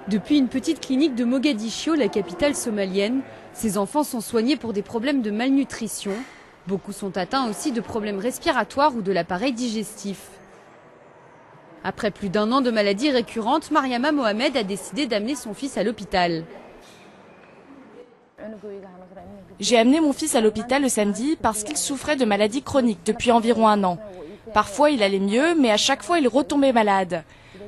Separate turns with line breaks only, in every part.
Depuis une petite clinique de Mogadiscio, la capitale somalienne, ces enfants sont soignés pour des problèmes de malnutrition. Beaucoup sont atteints aussi de problèmes respiratoires ou de l'appareil digestif. Après plus d'1 an de maladie récurrente, Mariama Mohamed a décidé d'amener son fils à l'hôpital.
J'ai amené mon fils à l'hôpital le samedi parce qu'il souffrait de maladies chroniques depuis environ 1 an. Parfois il allait mieux, mais à chaque fois il retombait malade.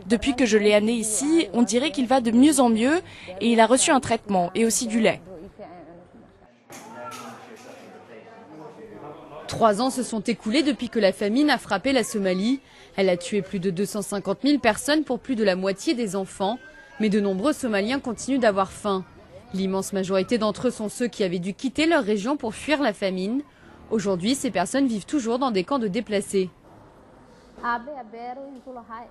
Depuis que je l'ai amené ici, on dirait qu'il va de mieux en mieux et il a reçu un traitement et aussi du lait.
3 ans se sont écoulés depuis que la famine a frappé la Somalie. Elle a tué plus de 250 000 personnes pour plus de la moitié des enfants. Mais de nombreux Somaliens continuent d'avoir faim. L'immense majorité d'entre eux sont ceux qui avaient dû quitter leur région pour fuir la famine. Aujourd'hui, ces personnes vivent toujours dans des camps de déplacés.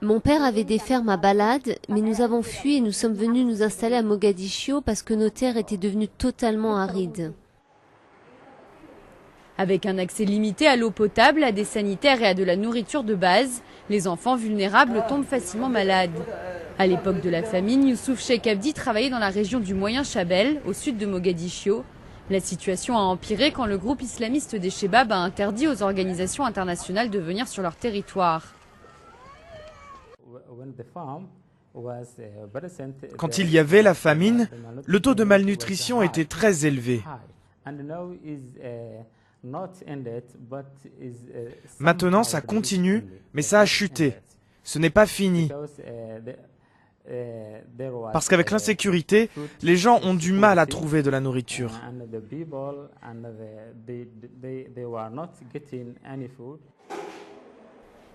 Mon père avait des fermes à Balad, mais nous avons fui et nous sommes venus nous installer à Mogadiscio parce que nos terres étaient devenues totalement arides.
Avec un accès limité à l'eau potable, à des sanitaires et à de la nourriture de base, les enfants vulnérables tombent facilement malades. À l'époque de la famine, Youssouf Cheikh Abdi travaillait dans la région du Moyen Chabelle, au sud de Mogadiscio. La situation a empiré quand le groupe islamiste des Chebab a interdit aux organisations internationales de venir sur leur territoire.
Quand il y avait la famine, le taux de malnutrition était très élevé. Maintenant, ça continue, mais ça a chuté. Ce n'est pas fini. Parce qu'avec l'insécurité, les gens ont du mal à trouver de la nourriture.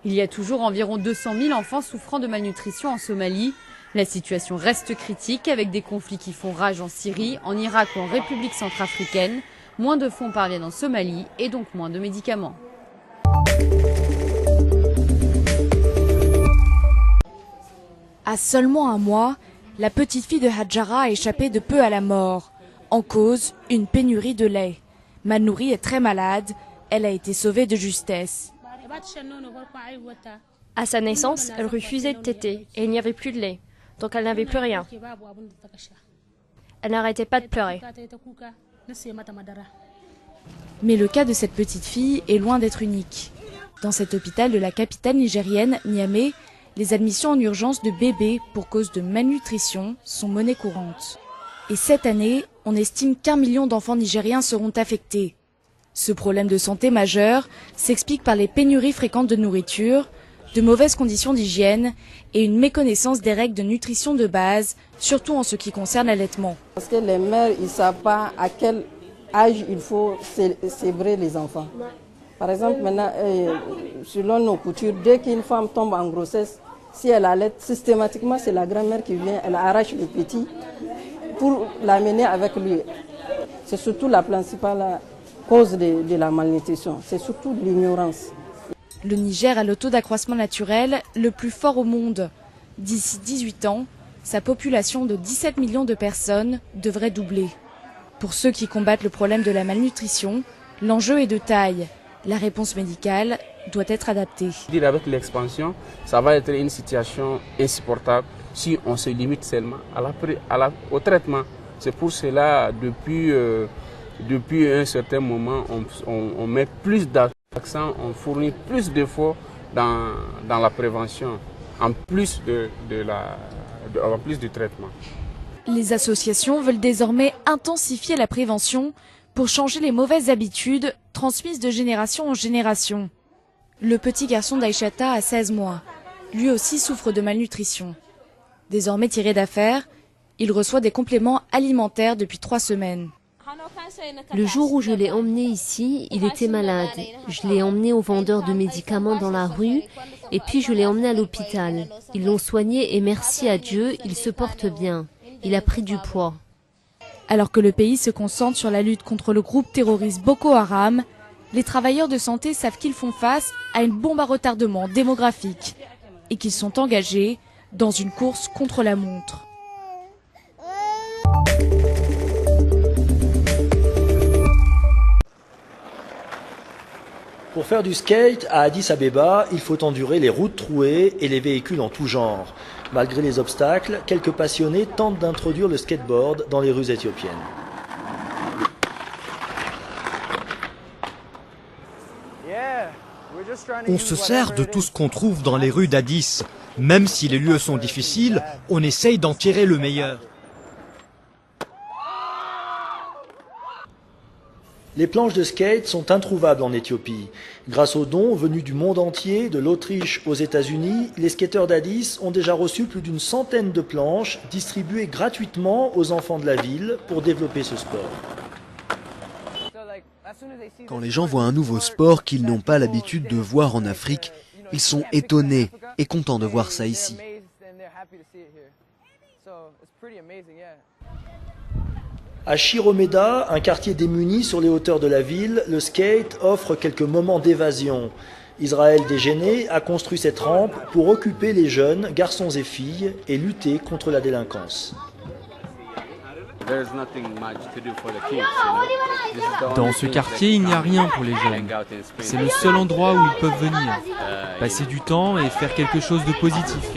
Il y a toujours environ 200 000 enfants souffrant de malnutrition en Somalie. La situation reste critique avec des conflits qui font rage en Syrie, en Irak ou en République centrafricaine. Moins de fonds parviennent en Somalie et donc moins de médicaments.
À seulement 1 mois, la petite fille de Hadjara a échappé de peu à la mort. En cause, une pénurie de lait. Mal nourrie et très malade, elle a été sauvée de justesse.
À sa naissance, elle refusait de téter et il n'y avait plus de lait, donc elle n'avait plus rien. Elle n'arrêtait pas de pleurer.
Mais le cas de cette petite fille est loin d'être unique. Dans cet hôpital de la capitale nigérienne, Niamey, les admissions en urgence de bébés pour cause de malnutrition sont monnaie courante. Et cette année, on estime qu'1 million d'enfants nigériens seront affectés. Ce problème de santé majeur s'explique par les pénuries fréquentes de nourriture, de mauvaises conditions d'hygiène et une méconnaissance des règles de nutrition de base, surtout en ce qui concerne l'allaitement.
Parce que les mères, ils ne savent pas à quel âge il faut sévrer les enfants. Par exemple, maintenant, selon nos coutumes, dès qu'une femme tombe en grossesse, si elle allaite, systématiquement, c'est la grand-mère qui vient, elle arrache le petit pour l'amener avec lui. C'est surtout la principale cause de la malnutrition, c'est surtout l'ignorance.
Le Niger a le taux d'accroissement naturel le plus fort au monde. D'ici 18 ans, sa population de 17 millions de personnes devrait doubler. Pour ceux qui combattent le problème de la malnutrition, l'enjeu est de taille. La réponse médicale doit être adaptée.
Avec l'expansion, ça va être une situation insupportable si on se limite seulement au traitement. C'est pour cela, depuis un certain moment, on met plus d'accent, on fournit plus d'efforts dans la prévention, en plus du traitement.
Les associations veulent désormais intensifier la prévention pour changer les mauvaises habitudes transmises de génération en génération. Le petit garçon d'Aïchata a 16 mois. Lui aussi souffre de malnutrition. Désormais tiré d'affaire, il reçoit des compléments alimentaires depuis 3 semaines.
Le jour où je l'ai emmené ici, il était malade. Je l'ai emmené au vendeur de médicaments dans la rue et puis je l'ai emmené à l'hôpital. Ils l'ont soigné et merci à Dieu, il se porte bien. Il a pris du poids.
Alors que le pays se concentre sur la lutte contre le groupe terroriste Boko Haram, les travailleurs de santé savent qu'ils font face à une bombe à retardement démographique et qu'ils sont engagés dans une course contre la montre.
Pour faire du skate à Addis Abeba, il faut endurer les routes trouées et les véhicules en tout genre. Malgré les obstacles, quelques passionnés tentent d'introduire le skateboard dans les rues éthiopiennes.
On se sert de tout ce qu'on trouve dans les rues d'Addis. Même si les lieux sont difficiles, on essaye d'en tirer le meilleur.
Les planches de skate sont introuvables en Éthiopie. Grâce aux dons venus du monde entier, de l'Autriche aux États-Unis, les skateurs d'Addis ont déjà reçu plus d'une centaine de planches distribuées gratuitement aux enfants de la ville pour développer ce sport.
Quand les gens voient un nouveau sport qu'ils n'ont pas l'habitude de voir en Afrique, ils sont étonnés et contents de voir ça ici.
À Chiromeda, un quartier démuni sur les hauteurs de la ville, le skate offre quelques moments d'évasion. Israël Dégéné a construit cette rampe pour occuper les jeunes, garçons et filles, et lutter contre la délinquance.
Dans ce quartier, il n'y a rien pour les jeunes. C'est le seul endroit où ils peuvent venir, passer du temps et faire quelque chose de positif.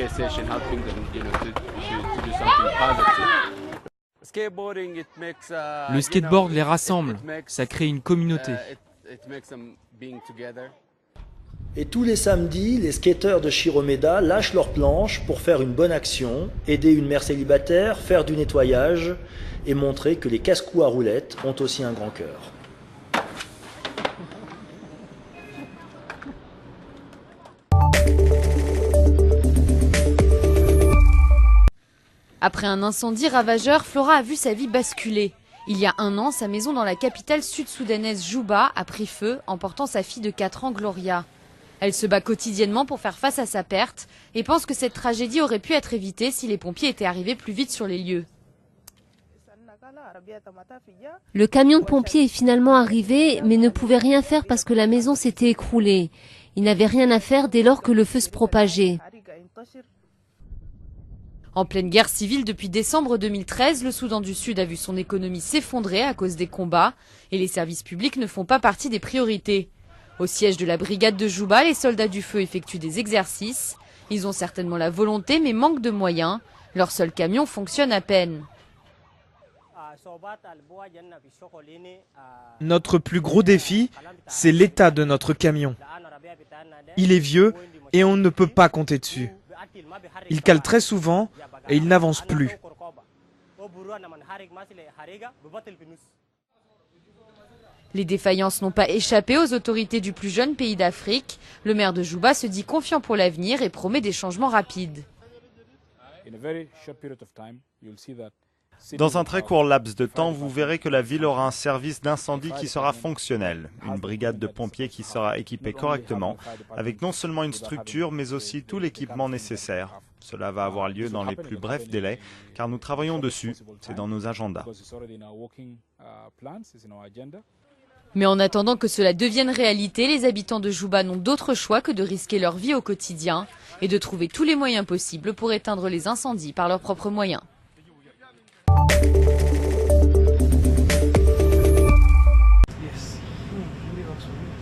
Le skateboard les rassemble, ça crée une communauté.
Et tous les samedis, les skateurs de Chiromeda lâchent leurs planches pour faire une bonne action, aider une mère célibataire, faire du nettoyage et montrer que les casse-cou à roulettes ont aussi un grand cœur.
Après un incendie ravageur, Flora a vu sa vie basculer. Il y a un an, sa maison dans la capitale sud-soudanaise Juba a pris feu, emportant sa fille de 4 ans, Gloria. Elle se bat quotidiennement pour faire face à sa perte et pense que cette tragédie aurait pu être évitée si les pompiers étaient arrivés plus vite sur les lieux.
Le camion de pompiers est finalement arrivé, mais ne pouvait rien faire parce que la maison s'était écroulée. Il n'avait rien à faire dès lors que le feu se propageait.
En pleine guerre civile depuis décembre 2013, le Soudan du Sud a vu son économie s'effondrer à cause des combats et les services publics ne font pas partie des priorités. Au siège de la brigade de Juba, les soldats du feu effectuent des exercices. Ils ont certainement la volonté mais manquent de moyens. Leur seul camion fonctionne à peine.
Notre plus gros défi, c'est l'état de notre camion. Il est vieux et on ne peut pas compter dessus. Il cale très souvent et il n'avance plus.
Les défaillances n'ont pas échappé aux autorités du plus jeune pays d'Afrique. Le maire de Juba se dit confiant pour l'avenir et promet des changements rapides.
Dans un très court laps de temps, vous verrez que la ville aura un service d'incendie qui sera fonctionnel, une brigade de pompiers qui sera équipée correctement, avec non seulement une structure, mais aussi tout l'équipement nécessaire. Cela va avoir lieu dans les plus brefs délais, car nous travaillons dessus, c'est dans nos agendas.
Mais en attendant que cela devienne réalité, les habitants de Juba n'ont d'autre choix que de risquer leur vie au quotidien et de trouver tous les moyens possibles pour éteindre les incendies par leurs propres moyens.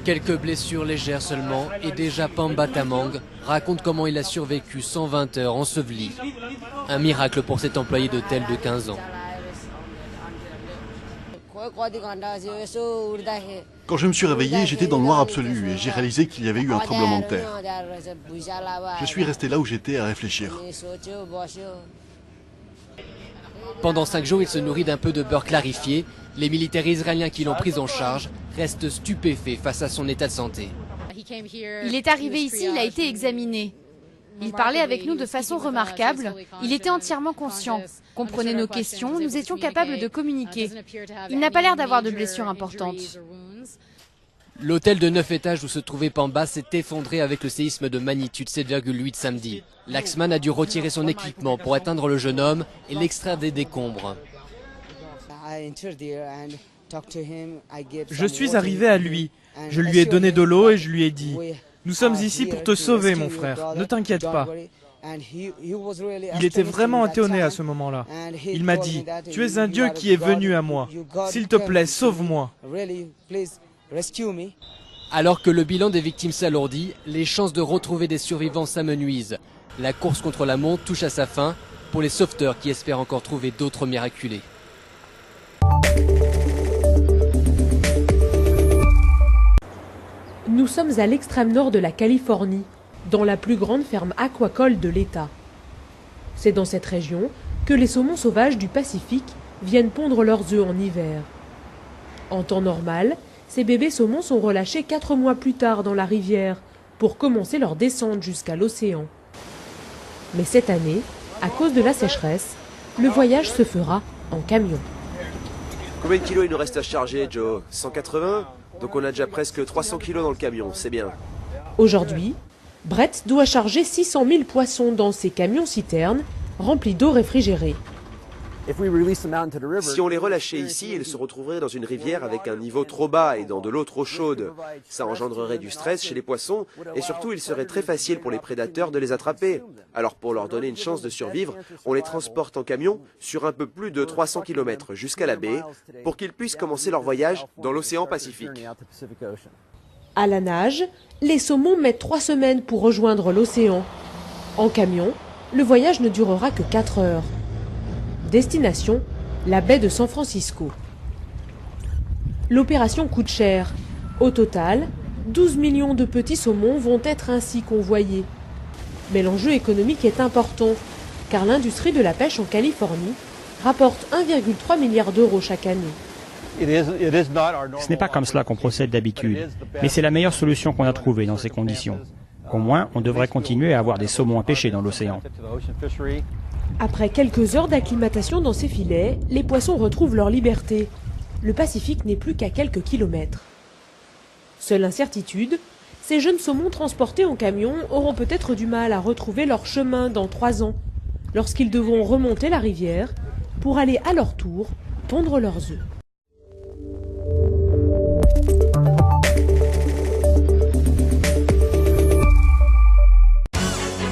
Quelques blessures légères seulement et déjà Pamba Tamang raconte comment il a survécu 120 heures enseveli. Un miracle pour cet employé d'hôtel de 15 ans.
Quand je me suis réveillé, j'étais dans le noir absolu et j'ai réalisé qu'il y avait eu un tremblement de terre. Je suis resté là où j'étais à réfléchir.
Pendant 5 jours, il se nourrit d'un peu de beurre clarifié. Les militaires israéliens qui l'ont pris en charge restent stupéfaits face à son état de santé.
Il est arrivé ici, il a été examiné. Il parlait avec nous de façon remarquable. Il était entièrement conscient, comprenait nos questions, nous étions capables de communiquer. Il n'a pas l'air d'avoir de blessures importantes.
L'hôtel de 9 étages où se trouvait Pamba s'est effondré avec le séisme de magnitude 7,8 samedi. L'Axman a dû retirer son équipement pour atteindre le jeune homme et l'extraire des décombres.
Je suis arrivé à lui. Je lui ai donné de l'eau et je lui ai dit « Nous sommes ici pour te sauver, mon frère. Ne t'inquiète pas. » Il était vraiment étonné à ce moment-là. Il m'a dit « Tu es un Dieu qui est venu à moi. S'il te plaît, sauve-moi. »
Alors que le bilan des victimes s'alourdit, les chances de retrouver des survivants s'amenuisent. La course contre la montre touche à sa fin pour les sauveteurs qui espèrent encore trouver d'autres miraculés.
Nous sommes à l'extrême nord de la Californie, dans la plus grande ferme aquacole de l'État. C'est dans cette région que les saumons sauvages du Pacifique viennent pondre leurs œufs en hiver. En temps normal, ces bébés saumons sont relâchés 4 mois plus tard dans la rivière pour commencer leur descente jusqu'à l'océan. Mais cette année, à cause de la sécheresse, le voyage se fera en camion.
Combien de kilos il nous reste à charger, Joe? 180? Donc on a déjà presque 300 kilos dans le camion, c'est bien.
Aujourd'hui, Brett doit charger 600 000 poissons dans ses camions-citernes remplis d'eau réfrigérée.
Si on les relâchait ici, ils se retrouveraient dans une rivière avec un niveau trop bas et dans de l'eau trop chaude. Ça engendrerait du stress chez les poissons et surtout il serait très facile pour les prédateurs de les attraper. Alors pour leur donner une chance de survivre, on les transporte en camion sur un peu plus de 300 km jusqu'à la baie pour qu'ils puissent commencer leur voyage dans l'océan Pacifique.
À la nage, les saumons mettent 3 semaines pour rejoindre l'océan. En camion, le voyage ne durera que 4 heures. Destination, la baie de San Francisco. L'opération coûte cher. Au total, 12 millions de petits saumons vont être ainsi convoyés. Mais l'enjeu économique est important, car l'industrie de la pêche en Californie rapporte 1,3 milliard d'euros chaque année.
Ce n'est pas comme cela qu'on procède d'habitude, mais c'est la meilleure solution qu'on a trouvée dans ces conditions. Au moins, on devrait continuer à avoir des saumons à pêcher dans l'océan.
Après quelques heures d'acclimatation dans ces filets, les poissons retrouvent leur liberté. Le Pacifique n'est plus qu'à quelques kilomètres. Seule incertitude, ces jeunes saumons transportés en camion auront peut-être du mal à retrouver leur chemin dans 3 ans, lorsqu'ils devront remonter la rivière pour aller à leur tour pondre leurs œufs.